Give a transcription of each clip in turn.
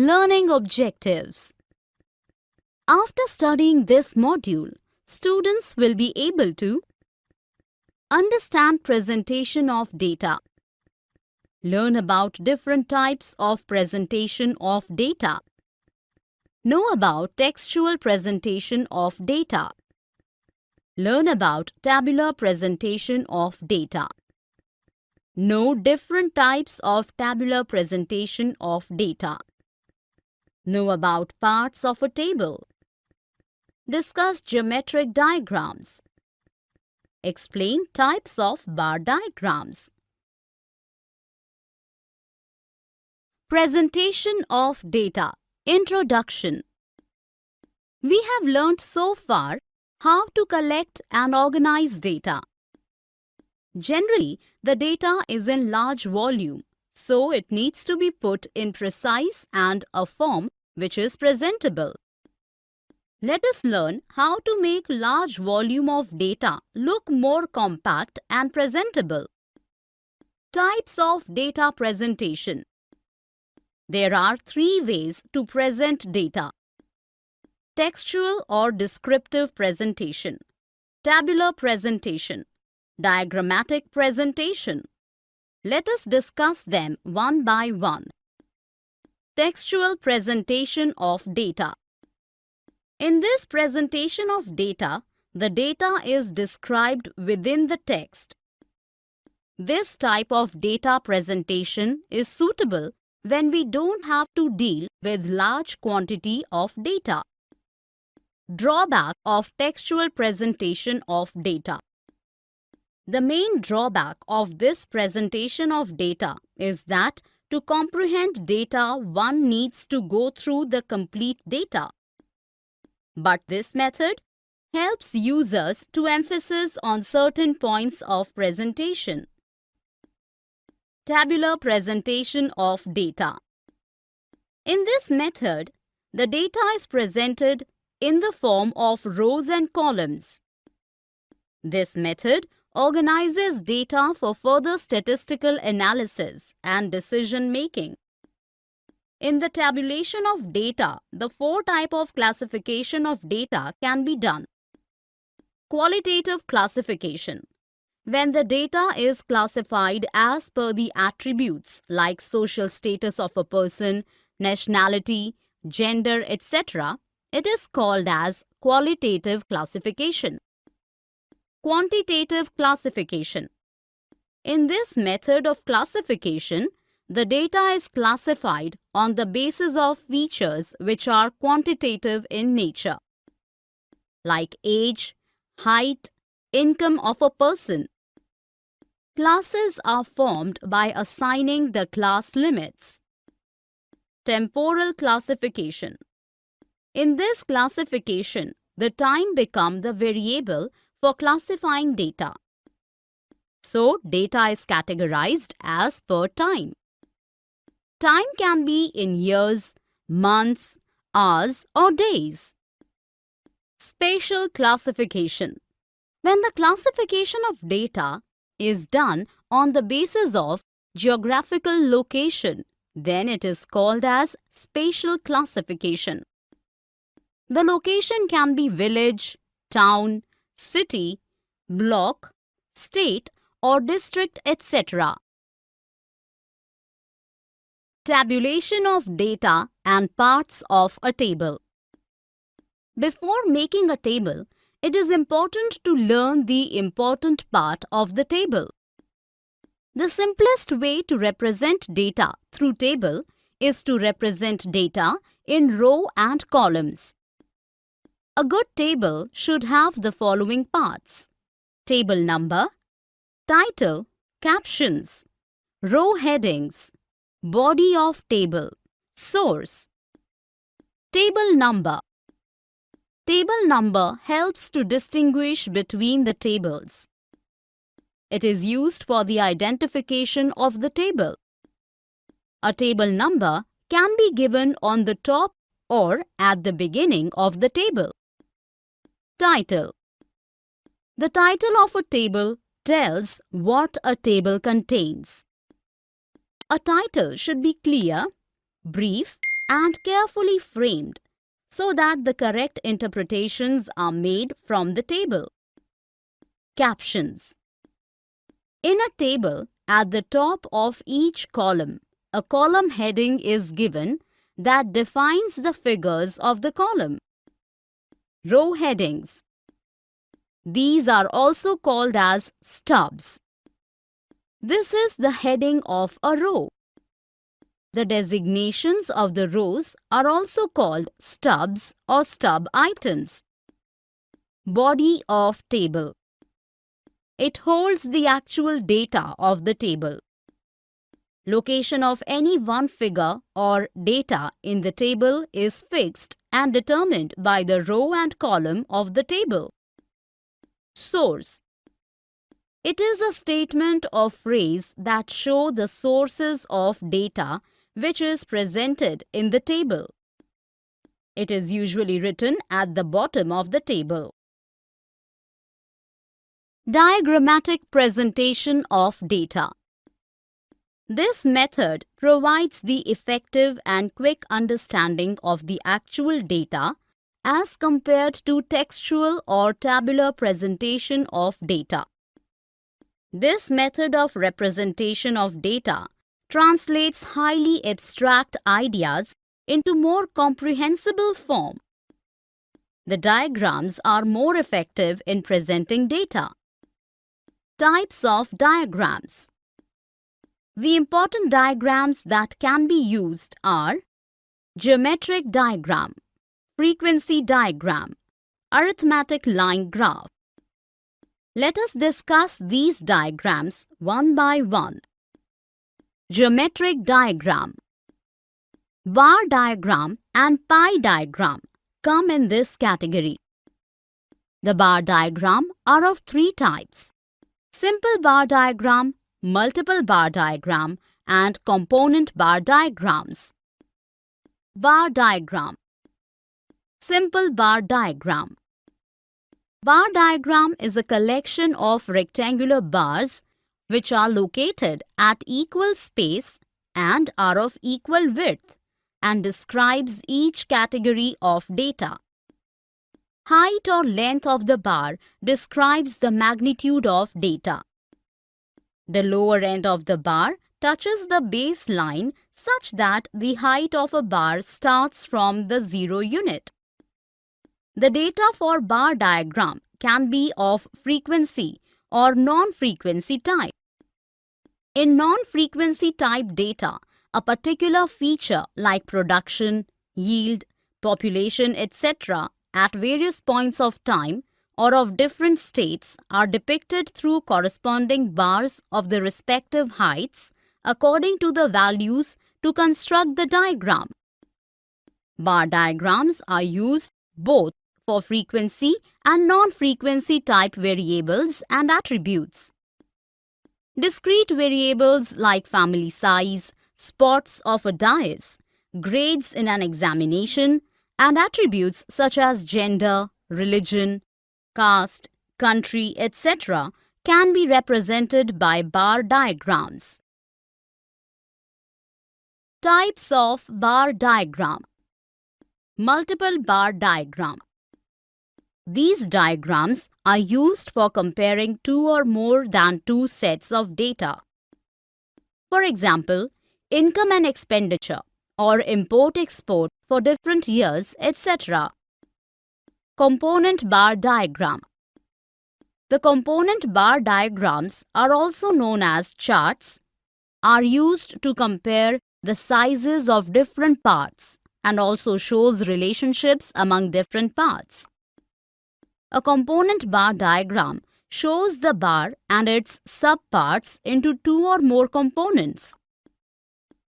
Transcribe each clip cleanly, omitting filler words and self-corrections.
Learning objectives. After studying this module, students will be able to understand presentation of data, learn about different types of presentation of data, know about textual presentation of data, learn about tabular presentation of data, know different types of tabular presentation of data, know about parts of a table, discuss geometric diagrams, explain types of bar diagrams. Presentation of data. Introduction. We have learnt so far how to collect and organize data. Generally, the data is in large volume, so it needs to be put in precise and a form which is presentable. Let us learn how to make large volume of data look more compact and presentable. Types of data presentation. There are three ways to present data: textual or descriptive presentation, tabular presentation, diagrammatic presentation. Let us discuss them one by one. Textual presentation of data. In this presentation of data, the data is described within the text. This type of data presentation is suitable when we don't have to deal with large quantity of data. Drawback of textual presentation of data. The main drawback of this presentation of data is that to comprehend data, one needs to go through the complete data. But this method helps users to emphasize on certain points of presentation. Tabular presentation of data. In this method, the data is presented in the form of rows and columns. This method organizes data for further statistical analysis and decision making. In the tabulation of data, the four types of classification of data can be done. Qualitative classification. When the data is classified as per the attributes like social status of a person, nationality, gender, etc., it is called as qualitative classification. Quantitative classification. In this method of classification, the data is classified on the basis of features which are quantitative in nature, like age, height, income of a person. Classes are formed by assigning the class limits. Temporal classification. In this classification, the time becomes the variable for classifying data. So, data is categorized as per time. Time can be in years, months, hours, or days. Spatial classification. When the classification of data is done on the basis of geographical location, then it is called as spatial classification. The location can be village, town, city, block, state, or district, etc. Tabulation of data and parts of a table. Before making a table, it is important to learn the important part of the table. The simplest way to represent data through table is to represent data in row and columns. A good table should have the following parts: table number, title, captions, row headings, body of table, source. Table number. Table number helps to distinguish between the tables. It is used for the identification of the table. A table number can be given on the top or at the beginning of the table. Title. The title of a table tells what a table contains. A title should be clear, brief, and carefully framed so that the correct interpretations are made from the table. Captions. In a table, at the top of each column, a column heading is given that defines the figures of the column. Row headings. These are also called as stubs. This is the heading of a row. The designations of the rows are also called stubs or stub items. Body of table. It holds the actual data of the table. Location of any one figure or data in the table is fixed and determined by the row and column of the table. Source. It is a statement or phrase that shows the sources of data which is presented in the table. It is usually written at the bottom of the table. Diagrammatic presentation of data. This method provides the effective and quick understanding of the actual data as compared to textual or tabular presentation of data. This method of representation of data translates highly abstract ideas into more comprehensible form. The diagrams are more effective in presenting data. Types of diagrams. The important diagrams that can be used are geometric diagram, frequency diagram, arithmetic line graph. Let us discuss these diagrams one by one. Geometric diagram. Bar diagram and pie diagram come in this category. The bar diagram are of three types: simple bar diagram, multiple bar diagram, and component bar diagrams. Bar diagram. Simple bar diagram. Bar diagram is a collection of rectangular bars which are located at equal space and are of equal width and describes each category of data. Height or length of the bar describes the magnitude of data. The lower end of the bar touches the baseline such that the height of a bar starts from the 0 unit. The data for bar diagram can be of frequency or non-frequency type. In non-frequency type data, a particular feature like production, yield, population, etc. at various points of time or of different states are depicted through corresponding bars of the respective heights according to the values to construct the diagram. Bar diagrams are used both for frequency and non-frequency type variables and attributes. Discrete variables like family size, spots of a dais, grades in an examination, and attributes such as gender, religion, caste, country, etc. can be represented by bar diagrams. Types of bar diagram. Multiple bar diagram. These diagrams are used for comparing two or more than two sets of data. For example, income and expenditure or import-export for different years, etc. Component bar diagram. The component bar diagrams are also known as charts, are used to compare the sizes of different parts and also shows relationships among different parts. A component bar diagram shows the bar and its subparts into two or more components.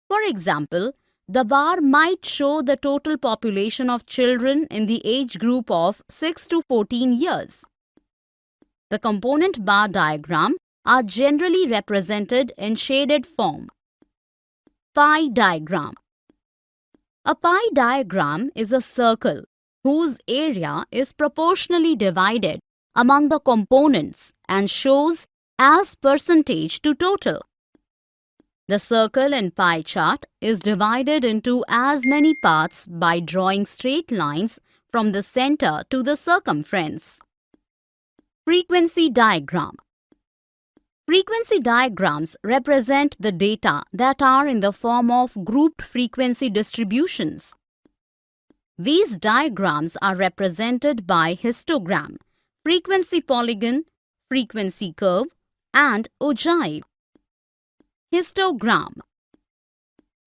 For example, the bar might show the total population of children in the age group of 6 to 14 years. The component bar diagram are generally represented in shaded form. Pie diagram. A pie diagram is a circle whose area is proportionally divided among the components and shows as percentage to total. The circle in pie chart is divided into as many parts by drawing straight lines from the center to the circumference. Frequency diagram. Frequency diagrams represent the data that are in the form of grouped frequency distributions. These diagrams are represented by histogram, frequency polygon, frequency curve, and ogive. Histogram.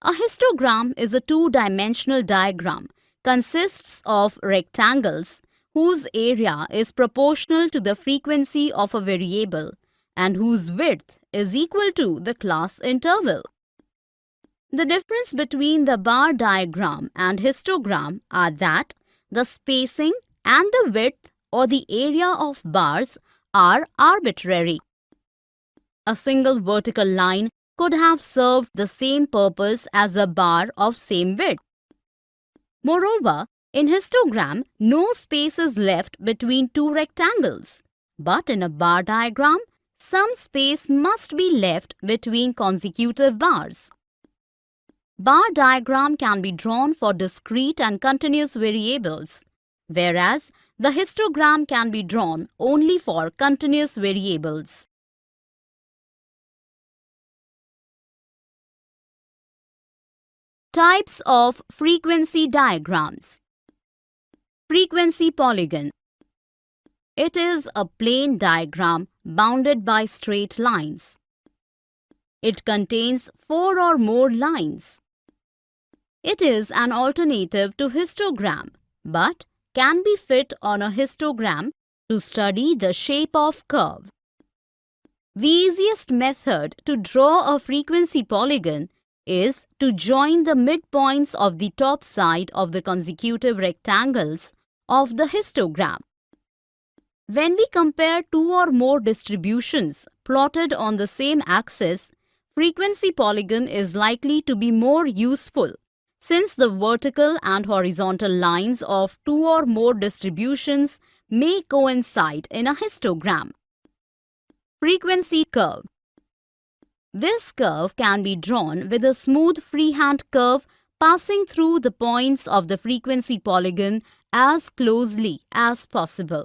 A histogram is a two-dimensional diagram, consists of rectangles whose area is proportional to the frequency of a variable and whose width is equal to the class interval. The difference between the bar diagram and histogram are that the spacing and the width or the area of bars are arbitrary. A single vertical line could have served the same purpose as a bar of same width. Moreover, in histogram, no space is left between two rectangles, but in a bar diagram, some space must be left between consecutive bars. Bar diagram can be drawn for discrete and continuous variables, whereas the histogram can be drawn only for continuous variables. Types of frequency diagrams. Frequency polygon. It is a plane diagram bounded by straight lines. It contains 4 or more lines. It is an alternative to histogram, but can be fit on a histogram to study the shape of curve. The easiest method to draw a frequency polygon is to join the midpoints of the top side of the consecutive rectangles of the histogram. When we compare two or more distributions plotted on the same axis, frequency polygon is likely to be more useful since the vertical and horizontal lines of two or more distributions may coincide in a histogram. Frequency curve. This curve can be drawn with a smooth freehand curve passing through the points of the frequency polygon as closely as possible.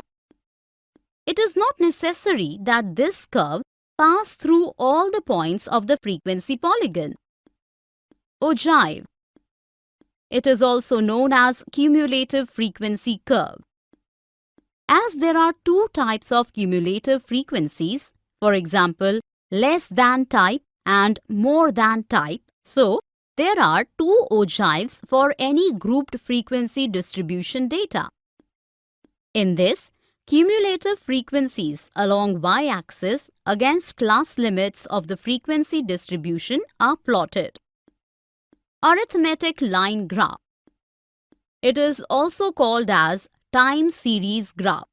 It is not necessary that this curve pass through all the points of the frequency polygon. Ogive. It is also known as cumulative frequency curve. As there are two types of cumulative frequencies, for example, less than type and more than type, so there are two ogives for any grouped frequency distribution data. In this, cumulative frequencies along y-axis against class limits of the frequency distribution are plotted. Arithmetic line graph. It is also called as time series graph.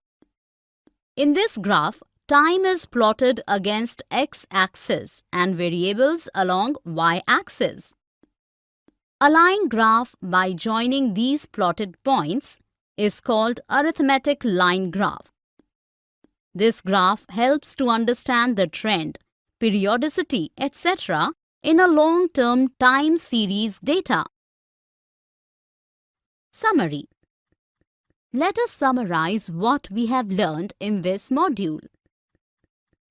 In this graph, time is plotted against x-axis and variables along y-axis. A line graph by joining these plotted points is called arithmetic line graph. This graph helps to understand the trend, periodicity, etc. in a long-term time series data. Summary. Let us summarize what we have learned in this module.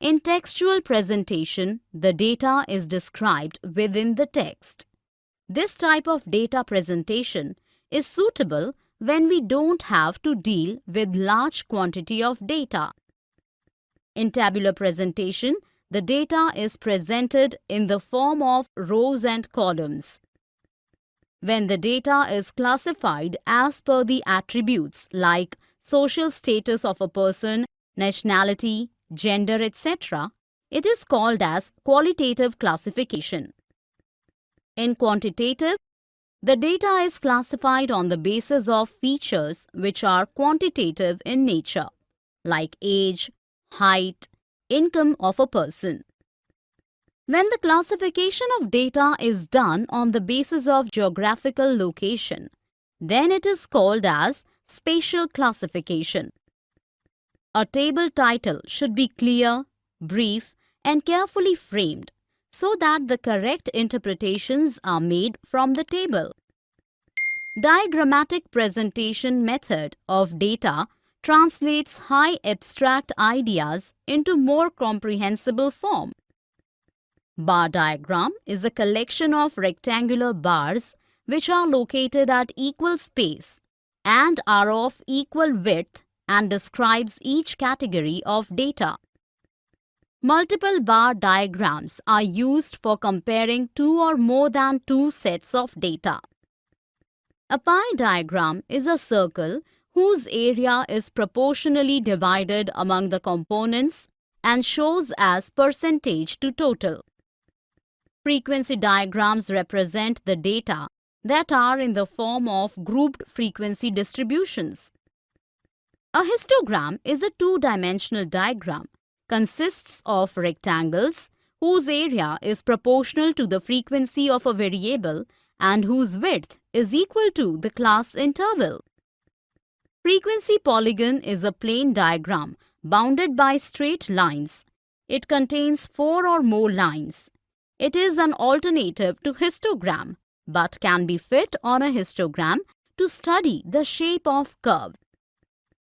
In textual presentation, the data is described within the text. This type of data presentation is suitable when we don't have to deal with large quantity of data. In tabular presentation, the data is presented in the form of rows and columns. When the data is classified as per the attributes like social status of a person, nationality, gender, etc., it is called as qualitative classification. In quantitative, the data is classified on the basis of features which are quantitative in nature, like age, height, income of a person. When the classification of data is done on the basis of geographical location, then it is called as spatial classification. A table title should be clear, brief, and carefully framed so that the correct interpretations are made from the table. Diagrammatic presentation method of data translates high abstract ideas into more comprehensible form. Bar diagram is a collection of rectangular bars which are located at equal space and are of equal width and describes each category of data. Multiple bar diagrams are used for comparing two or more than two sets of data. A pie diagram is a circle whose area is proportionally divided among the components and shows as percentage to total. Frequency diagrams represent the data that are in the form of grouped frequency distributions. A histogram is a two-dimensional diagram, consists of rectangles whose area is proportional to the frequency of a variable and whose width is equal to the class interval. Frequency polygon is a plane diagram bounded by straight lines. It contains 4 or more lines. It is an alternative to histogram, but can be fit on a histogram to study the shape of curve.